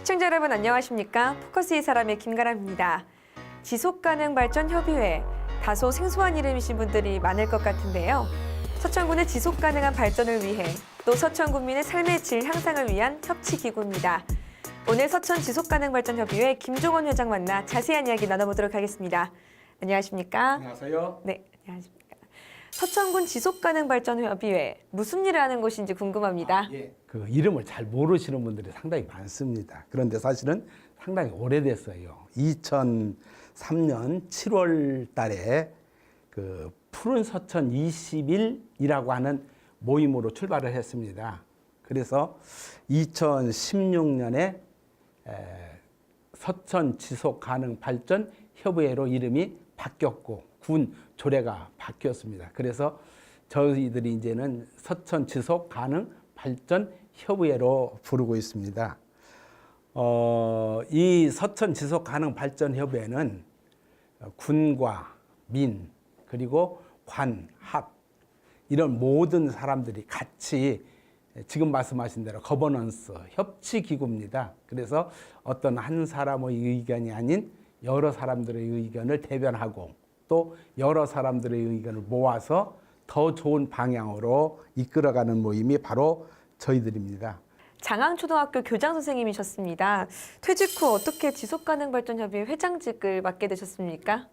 시청자 여러분 안녕하십니까? 포커스의 사람의 김가람입니다. 지속가능발전협의회, 다소 생소한 이름이신 분들이 많을 것 같은데요. 서천군의 지속가능한 발전을 위해 또 서천군민의 삶의 질 향상을 위한 협치기구입니다. 오늘 서천 지속가능발전협의회 김종원 회장 만나 자세한 이야기 나눠보도록 하겠습니다. 안녕하십니까? 안녕하세요. 네, 안녕하십니까? 서천군 지속가능발전협의회, 무슨 일을 하는 곳인지 궁금합니다. 그 이름을 잘 모르시는 분들이 상당히 많습니다. 그런데 사실은 상당히 오래됐어요. 2003년 7월 달에 그 푸른 서천 20일이라고 하는 모임으로 출발을 했습니다. 그래서 2016년에 서천 지속가능발전협의회로 이름이 바뀌었고 군 조례가 바뀌었습니다. 그래서 저희들이 이제는 서천 지속가능발전협의회로 부르고 있습니다. 이 서천 지속가능발전협의회는 군과 민 그리고 관, 학 이런 모든 사람들이 같이 지금 말씀하신 대로 거버넌스, 협치기구입니다. 그래서 어떤 한 사람의 의견이 아닌 여러 사람들의 의견을 대변하고 또 여러 사람들의 의견을 모아서 더 좋은 방향으로 이끌어가는 모임이 바로 저희들입니다. 장항초등학교 교장 선생님이셨습니다. 퇴직 후 어떻게 지속가능발전협의회 회장직을 맡게 되셨습니까?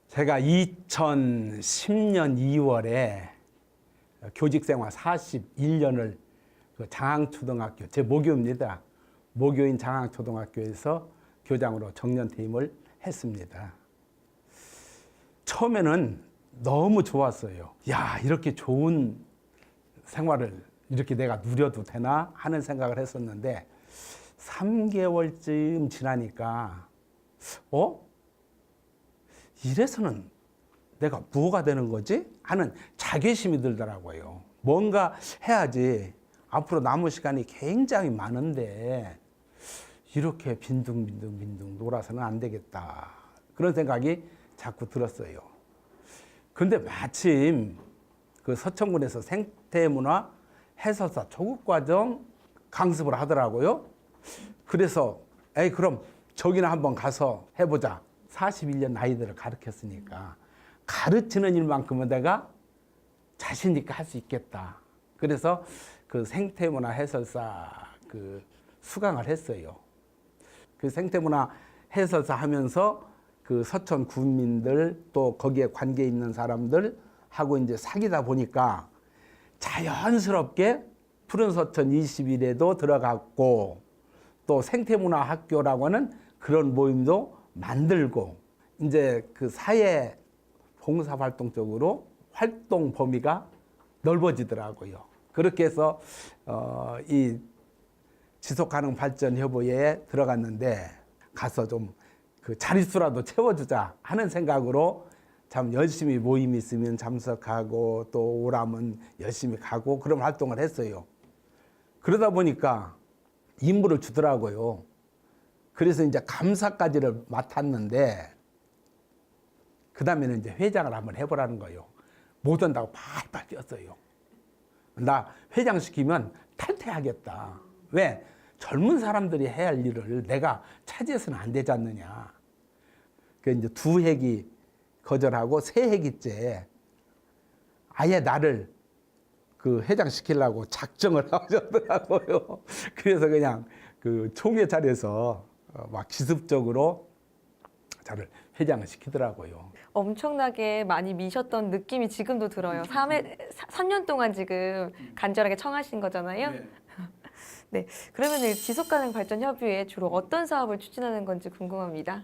제가 2010년 2월에 교직생활 41년을 장항초등학교, 제 모교입니다. 모교인 장항초등학교에서 교장으로 정년퇴임을 했습니다. 처음에는 너무 좋았어요. 야, 이렇게 좋은 생활을 이렇게 내가 누려도 되나 하는 생각을 했었는데 3개월쯤 지나니까 이래서는 내가 뭐가 되는 거지? 하는 자괴심이 들더라고요. 뭔가 해야지. 앞으로 남은 시간이 굉장히 많은데 이렇게 빈둥빈둥 놀아서는 안 되겠다. 그런 생각이 자꾸 들었어요. 근데 마침 그 서천군에서 생태문화 해설사 조급과정 강습을 하더라고요. 그래서 그럼 저기나 한번 가서 해보자. 41년 아이들을 가르쳤으니까 가르치는 일만큼은 내가 자신 있게 할 수 있겠다. 그래서 그 생태문화 해설사 그 수강을 했어요. 그 생태문화 해설사 하면서 그 서천 군민들 또 거기에 관계 있는 사람들 하고 이제 사귀다 보니까 자연스럽게 푸른 서천 20일에도 들어갔고 또 생태문화 학교라고 하는 그런 모임도 만들고 이제 그 사회 봉사활동 쪽으로 활동 범위가 넓어지더라고요. 그렇게 해서 이 지속가능발전협의회에 들어갔는데 가서 좀 그 자릿수라도 채워주자 하는 생각으로 참 열심히 모임 있으면 참석하고 또 오라면 열심히 가고 그런 활동을 했어요. 그러다 보니까 임무를 주더라고요. 그래서 이제 감사까지를 맡았는데 그 다음에는 이제 회장을 한번 해보라는 거예요. 못 한다고 팔팔 뛰었어요. 나 회장 시키면 탈퇴하겠다. 왜? 젊은 사람들이 해야 할 일을 내가 차지해서는 안 되지 않느냐. 그 이제 2회기 거절하고 3회기째 아예 나를 그 회장 시키려고 작정을 하셨더라고요. 그래서 그냥 그 총회 자리에서 막 기습적으로 저를 회장을 시키더라고요. 엄청나게 많이 미셨던 느낌이 지금도 들어요. 3년 동안 지금 간절하게 청하신 거잖아요. 네. 그러면 지속가능발전협의회 주로 어떤 사업을 추진하는 건지 궁금합니다.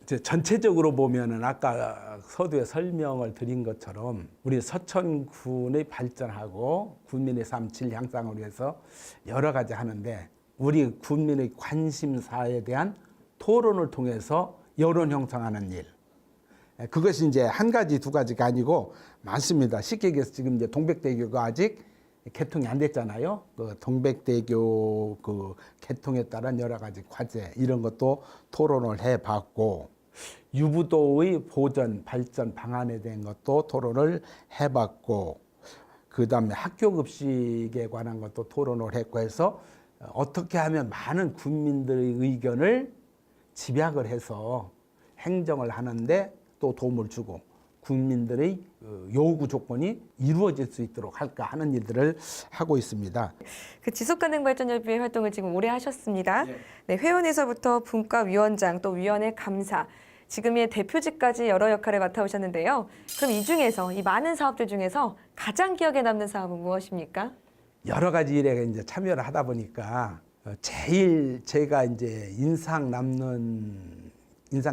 이제 전체적으로 보면은 아까 서두에 설명을 드린 것처럼 우리 서천군의 발전하고 군민의 삶 질 향상을 위해서 여러 가지 하는데 우리 군민의 관심사에 대한 토론을 통해서 여론 형성하는 일. 그것이 이제 한 가지, 두 가지가 아니고 많습니다. 쉽게 얘기해서 지금 이제 동백대교가 아직 개통이 안 됐잖아요. 그 동백대교 그 개통에 따른 여러 가지 과제 이런 것도 토론을 해봤고 유부도의 보전 발전 방안에 대한 것도 토론을 해봤고 그 다음에 학교급식에 관한 것도 토론을 했고 해서 어떻게 하면 많은 국민들의 의견을 집약을 해서 행정을 하는데 또 도움을 주고 국민들의 요구 조건이 이루어질 수 있도록 할까 하는 일들을 하고 있습니다. 그 지속가능발전협의회 활동을 지금 오래 하셨습니다. 네, 회원에서부터 분과위원장 또 위원회 감사, 지금의 대표직까지 여러 역할을 맡아오셨는데요. 그럼 이 중에서 이 많은 사업들 중에서 가장 기억에 남는 사업은 무엇입니까? 여러 가지 일에 이제 참여를 하다 보니까 제일 제가 이제 인상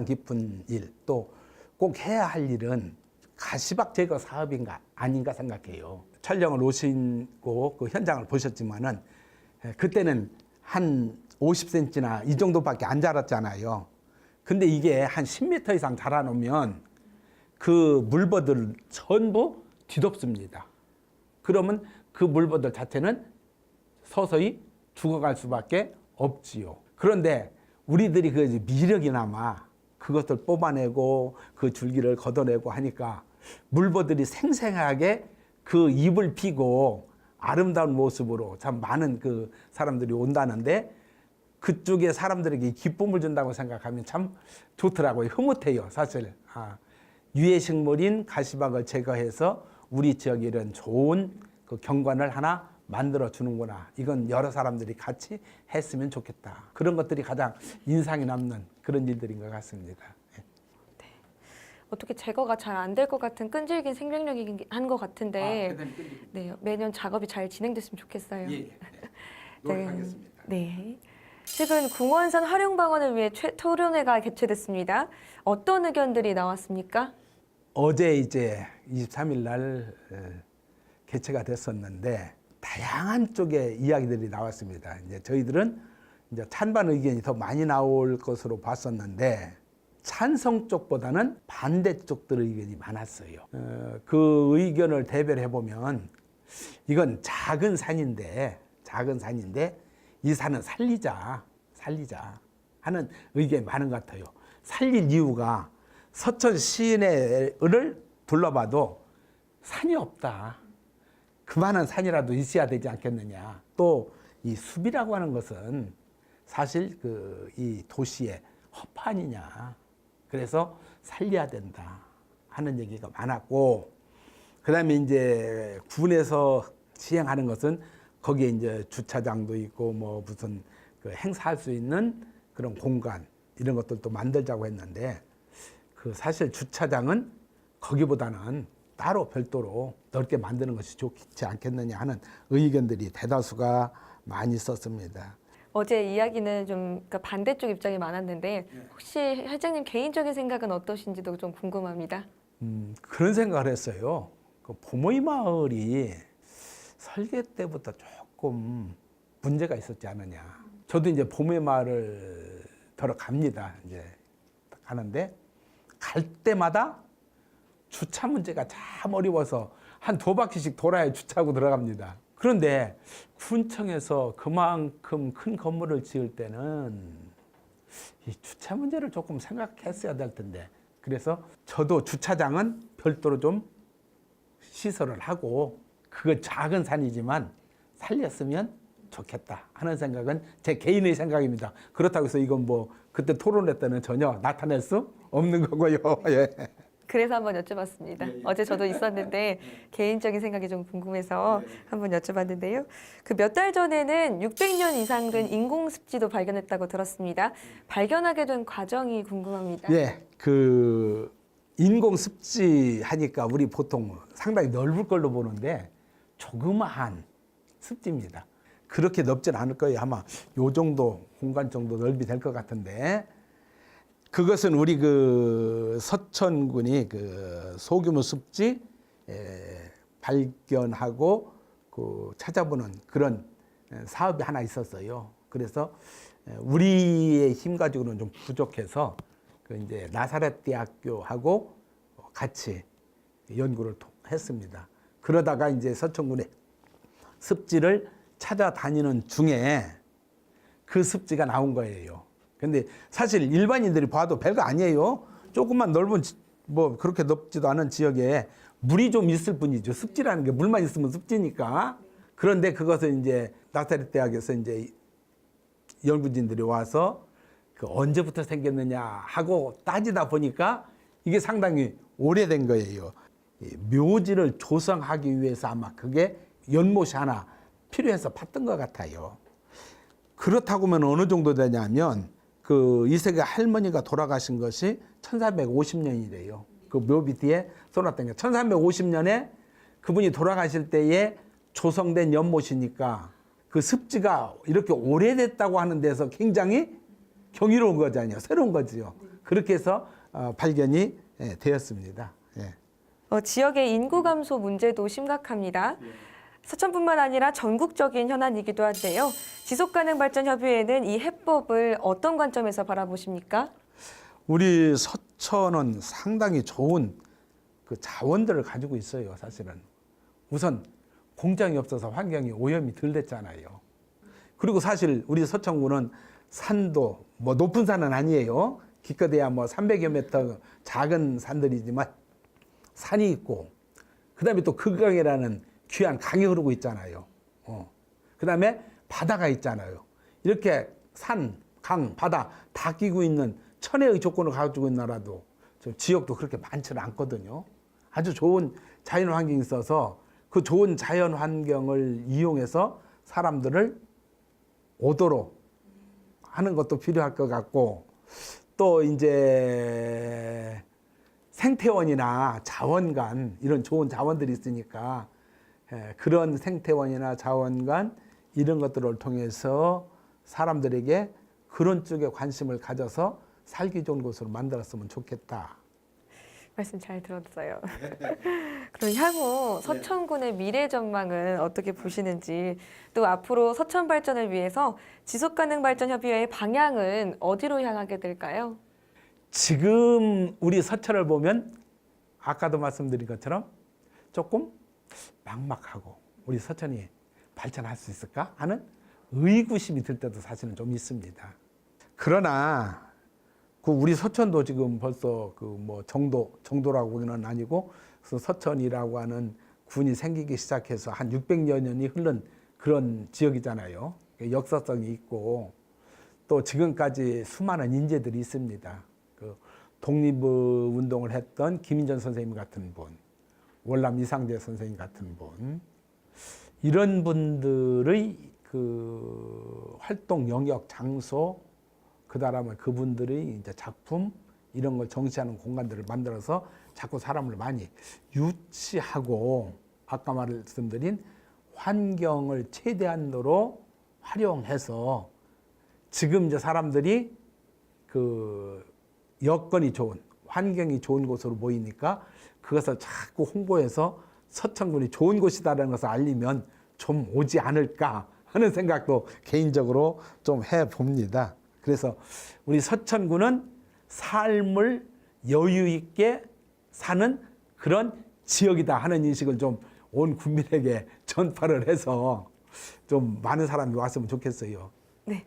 깊은 일, 또 꼭 해야 할 일은 가시박 제거 사업인가 아닌가 생각해요. 촬영을 오시고 그 현장을 보셨지만은 그때는 한 50cm나 이 정도밖에 안 자랐잖아요. 근데 이게 한 10m 이상 자라놓으면 그 물버들 전부 뒤덮습니다. 그러면 그 물버들 자체는 서서히 죽어갈 수밖에 없지요. 그런데 우리들이 그 미력이나마 그것을 뽑아내고 그 줄기를 걷어내고 하니까 물버들이 생생하게 그 잎을 피고 아름다운 모습으로 참 많은 그 사람들이 온다는데 그쪽에 사람들에게 기쁨을 준다고 생각하면 참 좋더라고요. 흐뭇해요, 사실. 유해식물인 가시박을 제거해서 우리 지역에 이런 좋은 그 경관을 하나 만들어 주는구나. 이건 여러 사람들이 같이 했으면 좋겠다. 그런 것들이 가장 인상이 남는 그런 일들인 것 같습니다. 어떻게 제거가 잘 안 될 것 같은 끈질긴 생명력이긴 한 것 같은데 네, 매년 작업이 잘 진행됐으면 좋겠어요. 노력하겠습니다. 네. 최근 궁원산 활용방안을 위해 토론회가 개최됐습니다. 어떤 의견들이 나왔습니까? 어제 이제 23일 날 개최가 됐었는데 다양한 쪽의 이야기들이 나왔습니다. 이제 저희들은 이제 찬반 의견이 더 많이 나올 것으로 봤었는데 찬성 쪽보다는 반대 쪽들의 의견이 많았어요. 그 의견을 대별해 보면 이건 작은 산인데 이 산은 살리자 하는 의견이 많은 것 같아요. 살릴 이유가 서천 시내를 둘러봐도 산이 없다. 그만한 산이라도 있어야 되지 않겠느냐. 또 이 숲이라고 하는 것은 사실 이 도시의 허판이냐. 그래서 살려야 된다 하는 얘기가 많았고, 그다음에 이제 군에서 시행하는 것은 거기에 이제 주차장도 있고 뭐 무슨 그 행사할 수 있는 그런 공간 이런 것들도 만들자고 했는데 그 사실 주차장은 거기보다는 따로 별도로 넓게 만드는 것이 좋지 않겠느냐 하는 의견들이 대다수가 많이 있었습니다. 어제 이야기는 좀 반대쪽 입장이 많았는데 혹시 회장님 개인적인 생각은 어떠신지도 좀 궁금합니다. 그런 생각을 했어요. 그 보모이 마을이 설계 때부터 조금 문제가 있었지 않느냐. 저도 이제 보모이 마을을 들어갑니다. 이제 가는데 갈 때마다 주차 문제가 참 어려워서 한 2바퀴씩 돌아야 주차하고 들어갑니다. 그런데 군청에서 그만큼 큰 건물을 지을 때는 이 주차 문제를 조금 생각했어야 될 텐데, 그래서 저도 주차장은 별도로 좀 시설을 하고 그거 작은 산이지만 살렸으면 좋겠다 하는 생각은 제 개인의 생각입니다. 그렇다고 해서 이건 뭐 그때 토론회 때는 전혀 나타낼 수 없는 거고요. 예. 그래서 한번 여쭤봤습니다. 어제 저도 있었는데 개인적인 생각이 좀 궁금해서 한번 여쭤봤는데요. 그 몇 달 전에는 600년 이상 된 인공습지도 발견했다고 들었습니다. 발견하게 된 과정이 궁금합니다. 예, 그 인공습지 하니까 우리 보통 상당히 넓을 걸로 보는데 조그마한 습지입니다. 그렇게 넓진 않을 거예요. 아마 요 정도 공간 정도 넓이 될 것 같은데, 그것은 우리 그 서천군이 그 소규모 습지 발견하고 그 찾아보는 그런 사업이 하나 있었어요. 그래서 우리의 힘 가지고는 좀 부족해서 그 이제 나사렛 대학교하고 같이 연구를 했습니다. 그러다가 이제 서천군의 습지를 찾아다니는 중에 그 습지가 나온 거예요. 근데 사실 일반인들이 봐도 별거 아니에요. 조금만 넓은 뭐 그렇게 넓지도 않은 지역에 물이 좀 있을 뿐이죠. 습지라는 게 물만 있으면 습지니까. 그런데 그것을 이제 나사렛 대학에서 이제 연구진들이 와서 그 언제부터 생겼느냐 하고 따지다 보니까 이게 상당히 오래된 거예요. 이 묘지를 조성하기 위해서 아마 그게 연못이 하나 필요해서 팠던 것 같아요. 그렇다고 하면 어느 정도 되냐면 그 이세계 할머니가 돌아가신 것이 1450년이래요. 그 묘비 뒤에 써놨던 게 1350년에 그분이 돌아가실 때에 조성된 연못이니까 그 습지가 이렇게 오래됐다고 하는 데서 굉장히 경이로운 거잖아요. 새로운 거지요. 그렇게 해서 발견이 되었습니다. 예. 지역의 인구 감소 문제도 심각합니다. 서천뿐만 아니라 전국적인 현안이기도 한데요. 지속가능발전협의회는 이 해법을 어떤 관점에서 바라보십니까? 우리 서천은 상당히 좋은 그 자원들을 가지고 있어요. 사실은 우선 공장이 없어서 환경이 오염이 덜 됐잖아요. 그리고 사실 우리 서천군은 산도 뭐 높은 산은 아니에요. 기껏해야 뭐 300여 미터 작은 산들이지만 산이 있고 그다음에 또 금강이라는 귀한 강이 흐르고 있잖아요. 그다음에 바다가 있잖아요. 이렇게 산, 강, 바다 다 끼고 있는 천혜의 조건을 가지고 있는 나라도 지역도 그렇게 많지는 않거든요. 아주 좋은 자연 환경이 있어서 그 좋은 자연 환경을 이용해서 사람들을 오도록 하는 것도 필요할 것 같고 또 이제 생태원이나 자원관 이런 좋은 자원들이 있으니까 그런 생태원이나 자원관 이런 것들을 통해서 사람들에게 그런 쪽에 관심을 가져서 살기 좋은 곳으로 만들었으면 좋겠다. 말씀 잘 들었어요. 그럼 향후 서천군의 미래 전망은 어떻게 보시는지 또 앞으로 서천 발전을 위해서 지속가능발전협의회의 방향은 어디로 향하게 될까요? 지금 우리 서천을 보면 아까도 말씀드린 것처럼 조금 막막하고 우리 서천이 발전할 수 있을까 하는 의구심이 들 때도 사실은 좀 있습니다. 그러나 그 우리 서천도 지금 벌써 그 뭐 정도라고 보기는 아니고 서천이라고 하는 군이 생기기 시작해서 한 600여 년이 흐른 그런 지역이잖아요. 역사성이 있고 또 지금까지 수많은 인재들이 있습니다. 그 독립운동을 했던 김인전 선생님 같은 분, 월남 이상재 선생님 같은 분, 이런 분들의 그 활동 영역, 장소, 그다음에 그분들의 이제 작품 이런 걸 정시하는 공간들을 만들어서 자꾸 사람을 많이 유치하고 아까 말씀드린 환경을 최대한으로 활용해서 지금 이제 사람들이 그 여건이 좋은 환경이 좋은 곳으로 모이니까 그것을 자꾸 홍보해서 서천군이 좋은 곳이다라는 것을 알리면 좀 오지 않을까 하는 생각도 개인적으로 좀 해봅니다. 그래서 우리 서천군은 삶을 여유 있게 사는 그런 지역이다 하는 인식을 좀 온 국민에게 전파를 해서 좀 많은 사람이 왔으면 좋겠어요. 네.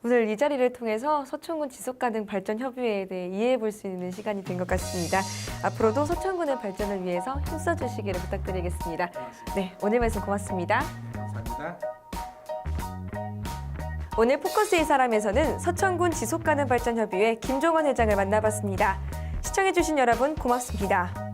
오늘 이 자리를 통해서 서천군 지속가능발전협의회에 대해 이해해 볼 수 있는 시간이 된 것 같습니다. 앞으로도 서천군의 발전을 위해서 힘써주시기를 부탁드리겠습니다. 네, 오늘 말씀 고맙습니다. 감사합니다. 오늘 포커스 이 사람에서는 서천군 지속가능발전협의회 김종원 회장을 만나봤습니다. 시청해주신 여러분 고맙습니다.